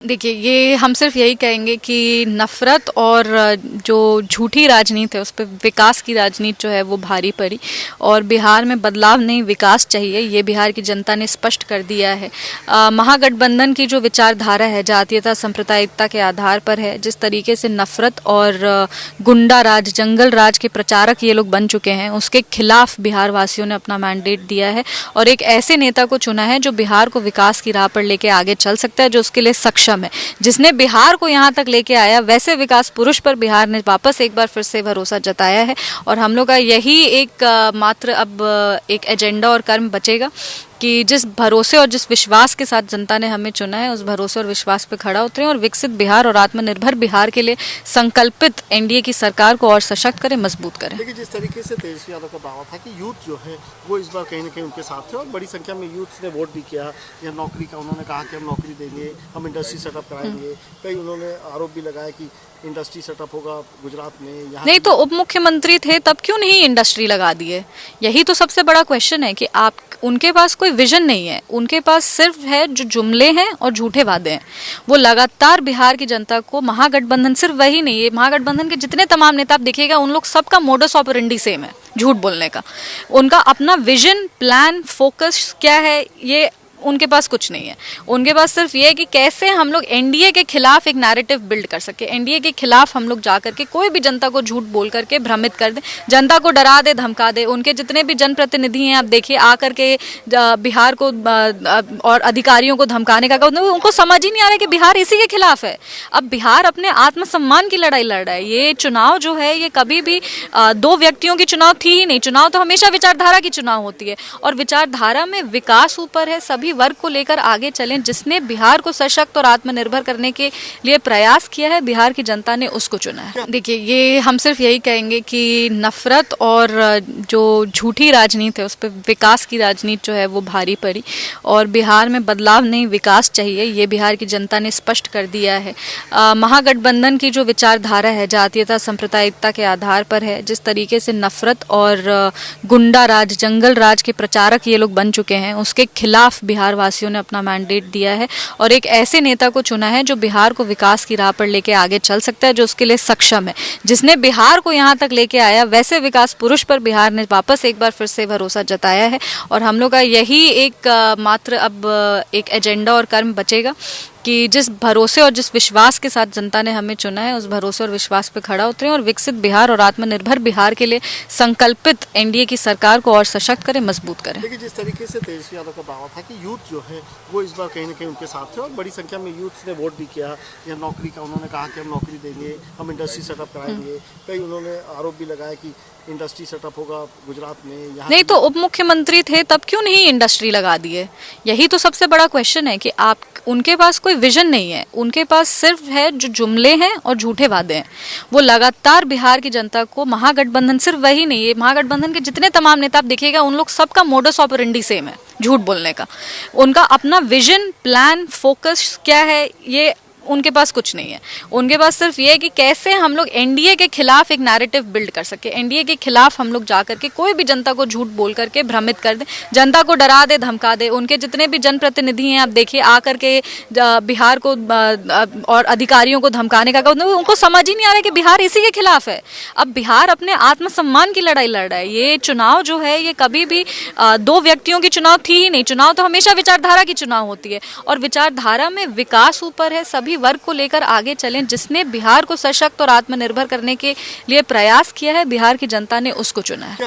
देखिए, ये हम सिर्फ यही कहेंगे कि नफ़रत और जो झूठी राजनीति है उस पे विकास की राजनीति जो है वो भारी पड़ी और बिहार में बदलाव नहीं विकास चाहिए, ये बिहार की जनता ने स्पष्ट कर दिया है। महागठबंधन की जो विचारधारा है जातीयता सांप्रदायिकता के आधार पर है, जिस तरीके से नफ़रत और गुंडा राज जंगल राज के प्रचारक ये लोग बन चुके हैं, उसके खिलाफ बिहार वासियों ने अपना मैंडेट दिया है और एक ऐसे नेता को चुना है जो बिहार को विकास की राह पर लेके आगे चल सकता है, जो उसके लिए सक्षम है, जिसने बिहार को यहाँ तक लेके आया। वैसे विकास पुरुष पर बिहार ने वापस एक बार फिर से भरोसा जताया है और हम लोग का यही एक मात्र अब एक एजेंडा और कर्म बचेगा कि जिस भरोसे और जिस विश्वास के साथ जनता ने हमें चुना है उस भरोसे और विश्वास पे खड़ा उतरें और विकसित बिहार और आत्मनिर्भर बिहार के लिए संकल्पित एनडीए की सरकार को और सशक्त करें, मजबूत करें। देखिए, जिस तरीके से तेजस्वी यादव का दावा था कि यूथ जो है वो इस बार कहीं ना कहीं उनके साथ थे और बड़ी संख्या में यूथ ने वोट भी किया या नौकरी का उन्होंने कहा कि हम नौकरी देंगे, हम इंडस्ट्री सेटअप कराएंगे। कई उन्होंने आरोप भी लगाया कि इंडस्ट्री सेटअप होगा गुजरात में। यहाँ नहीं तो उप मुख्यमंत्री थे तब क्यों नहीं इंडस्ट्री लगा दिए? यही तो सबसे बड़ा क्वेश्चन है कि आप उनके पास कोई विजन नहीं है, उनके पास सिर्फ है जो जुमले हैं और झूठे वादे हैं। वो लगातार बिहार की जनता को महागठबंधन, सिर्फ वही नहीं है, महागठबंधन के जितने तमाम नेता आप देखिएगा उन लोग सबका मोडस ऑपरेंडी सेम है, झूठ बोलने का। उनका अपना विजन, प्लान, फोकस क्या है ये उनके पास कुछ नहीं है। उनके पास सिर्फ ये है कि कैसे हम लोग एनडीए के खिलाफ एक नैरेटिव बिल्ड कर सके, एनडीए के खिलाफ हम लोग जा करके कोई भी जनता को झूठ बोल करके भ्रमित कर दे, जनता को डरा दे, धमका दे। उनके जितने भी जनप्रतिनिधि हैं आप देखिए आकर के बिहार को और अधिकारियों को धमकाने का, उनको समझ ही नहीं आ रहा है कि बिहार इसी के खिलाफ है। अब बिहार अपने आत्मसम्मान की लड़ाई लड़ रहा है। ये चुनाव जो है ये कभी भी दो व्यक्तियों की चुनाव थी ही नहीं। चुनाव तो हमेशा विचारधारा की चुनाव होती है और विचारधारा में विकास ऊपर है। सभी वर्ग को लेकर आगे चलें। जिसने बिहार को सशक्त और आत्मनिर्भर करने के लिए प्रयास किया है, बिहार की जनता ने उसको चुना है। देखिए, ये हम सिर्फ यही कहेंगे कि नफ़रत और जो झूठी राजनीति है उस पर विकास की राजनीति जो है वो भारी पड़ी और बिहार में बदलाव नहीं विकास चाहिए, ये बिहार की जनता ने स्पष्ट कर दिया है। महागठबंधन की जो विचारधारा है जातीयता सांप्रदायिकता के आधार पर है, जिस तरीके से नफ़रत और गुंडा राज जंगल राज के प्रचारक ये लोग बन चुके हैं, उसके खिलाफ बिहार वासियों ने अपना मैंडेट दिया है और एक ऐसे नेता को चुना है जो बिहार को विकास की राह पर लेके आगे चल सकता है, जो उसके लिए सक्षम है, जिसने बिहार को यहाँ तक लेके आया। वैसे विकास पुरुष पर बिहार ने वापस एक बार फिर से भरोसा जताया है और हम लोग का यही एक मात्र अब एक एजेंडा और कर्म बचेगा कि जिस भरोसे और जिस विश्वास के साथ जनता ने हमें चुना है उस भरोसे और विश्वास पे खड़ा उतरें और विकसित बिहार और आत्मनिर्भर बिहार के लिए संकल्पित एनडीए की सरकार को और सशक्त करें, मजबूत करें। देखिए, जिस तरीके से तेजस्वी यादव का दावा था कि यूथ जो है वो इस बार कहीं ना कहीं उनके साथ थे और बड़ी संख्या में यूथ ने वोट भी किया या नौकरी का उन्होंने कहा कि हम नौकरी देंगे, हम इंडस्ट्री सेटअप कराएंगे। कई उन्होंने आरोप भी लगाया कि इंडस्ट्री सेटअप होगा गुजरात में। यहाँ नहीं तो उप मुख्यमंत्री थे तब क्यों नहीं इंडस्ट्री लगा दिए? यही तो सबसे बड़ा क्वेश्चन है कि आप उनके पास कोई विजन नहीं है, उनके पास सिर्फ है जो जुमले हैं और झूठे वादे हैं। वो लगातार बिहार की जनता को महागठबंधन, सिर्फ वही नहीं है, महागठबंधन के जितने तमाम नेता आप देखिएगा उन लोग सबका मोडस ऑपरेंडी सेम है, झूठ बोलने का। उनका अपना विजन, प्लान, फोकस क्या है ये उनके पास कुछ नहीं है। उनके पास सिर्फ ये है कि कैसे हम लोग एनडीए के खिलाफ एक नैरेटिव बिल्ड कर सके, एनडीए के खिलाफ हम लोग जा करके कोई भी जनता को झूठ बोल करके भ्रमित कर दे, जनता को डरा दे, धमका दे। उनके जितने भी जनप्रतिनिधि हैं आप देखिए आकर के बिहार को और अधिकारियों को धमकाने का, उनको समझ ही नहीं आ रहा है कि बिहार इसी के खिलाफ है। अब बिहार अपने आत्मसम्मान की लड़ाई लड़ रहा है। ये चुनाव जो है ये कभी भी दो व्यक्तियों की चुनाव थी ही नहीं। चुनाव तो हमेशा विचारधारा की चुनाव होती है और विचारधारा में विकास ऊपर है। सभी वर्ग को लेकर आगे चलें। जिसने बिहार को सशक्त और आत्मनिर्भर करने के लिए प्रयास किया है, बिहार की जनता ने उसको चुना है।